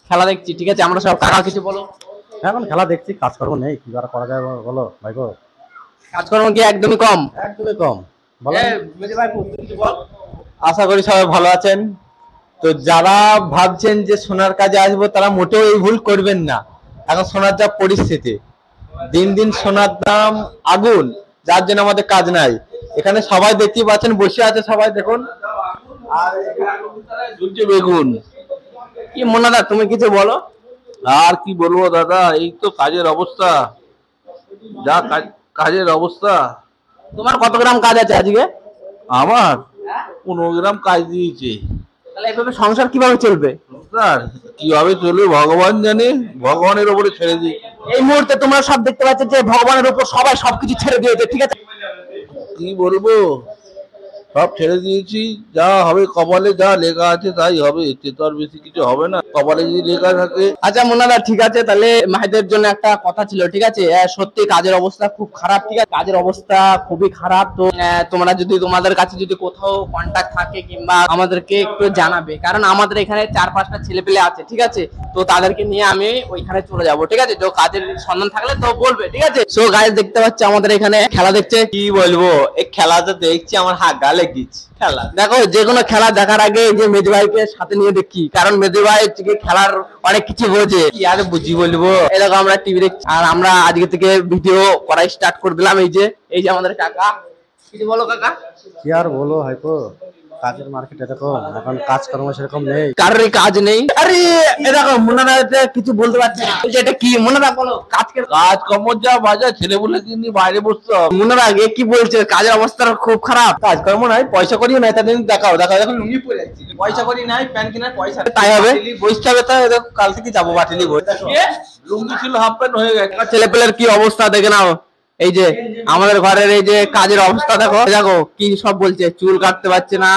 খেলা দেখছি, ঠিক আছে আমরা সব। কাকা কিছু বলো। এখন খেলা দেখছি, কাজকর্ম নেই, কি আর করা যায় বলো ভাই গো। কাজকর্ম কি একদমই কম? একদমই কম। বলো আশা করি সবাই ভালো আছেন। তো যারা ভাবছেন যে সোনার কাজে আসবো তারা মোটেও এই ভুল করবেন না। এখন সোনার যা পরিস্থিতি, দিন দিন সোনার দাম আগুন, যার জন্য আমাদের কাজ নাই। এখানে সবাই দেখতেই পাচ্ছেন, বসে আছে সবাই, দেখুন। আর ঝুলছে বেগুন। কি মোনাদা তুমি কিছু বলো। আর কি বলবো দাদা, এই তো কাজের অবস্থা, যা কাজের অবস্থা। তোমার কত গ্রাম কাজ আছে আজকে? আমার 15 গ্রাম কাজ দিয়েছে। তাহলে এভাবে সংসার কিভাবে চলবে? স্যার কিভাবে চলবে ভগবান জানে, ভগবানের উপরে ছেড়ে দিই। এই মুহূর্তে তোমরা সব দেখতে পাচ্ছ যে ভগবানের উপর সবাই সবকিছু ছেড়ে দিয়েছে, ঠিক আছে? কি বলবো, সব ছেড়ে দিয়েছি। যা হবে কপালে যা লেখা আছে তাই হবে, এতে তো আর বেশি কিছু হবে না। কপালে যদি লেখা থাকে। আচ্ছা মোনাদা ঠিক আছে, তাহলে মাহিদের জন্য একটা কথা ছিল, ঠিক আছে? সত্যি কাজের অবস্থা খুব খারাপ, ঠিক আছে? কাজের অবস্থা খুবই খারাপ। তো তোমরা যদি তোমাদের কাছে যদি কোথাও কন্টাক্ট থাকে কিংবা আমাদেরকে একটু জানাবে, কারণ আমাদের এখানে 4-5টা ছেলে পেলে আছে, ঠিক আছে? তো তাদেরকে নিয়ে আমি ওইখানে চলে যাব, ঠিক আছে? তো কাজের সন্ধান থাকলে তো বলবে, ঠিক আছে? সো গাইস দেখতে পাচ্ছ আমাদের এখানে খেলা দেখছে। কি বলবো, এই খেলাটা দেখছি আমার হাত গা লেগেছে। খেলা দেখো, যে কোনো খেলা দেখার আগে এই যে মেজু ভাইকে সাথে নিয়ে দেখি, কারণ মেজু ভাই হচ্ছে খেলার অনেক কিছু বোঝে। কি আর বুঝি বলবো। এই দেখো আমরা টিভি দেখছি, আর আমরা আজকে থেকে ভিডিও করাই স্টার্ট করে দিলাম। এই যে আমাদের কাকা, কিছু বলো কাকা। কি আর বলো হয়তো, কাজের মার্কেট এরকম, এখন কাজকর্ম সেরকম নেই, কারোরই কাজ নেই। আরে এ দেখো মোনাদা কিছু বলতে পারছে না, বলছে এটা কি? মোনাদা বলো, কাজ কর্ম যা বাজার, ছেলে বলে কিন্তু বাইরে বসতে হবে। মোনাদা আগে কি বলছে? কাজের অবস্থা খুব খারাপ। কাজকর্ম নাই, পয়সা করিও নাই, তাদের দেখাও দেখাও, এখন লুঙ্গি পরে যাচ্ছি। পয়সা করি নাই, প্যান্ট কেনার পয়সা নেই। তাই হবে? বাটিলি বসতে হবে। তাই দেখো, কাল থেকে যাবো বাটিলি বই। লুঙ্গি ছিল, হাফ প্যান্ট হয়ে গেছে। ছেলে পেলের কি অবস্থা দেখে নাও। এই যে আমাদের ঘরের এই যে কাজের অবস্থা দেখো, দেখো কি সব বলছে, চুল কাটতে পারছে না।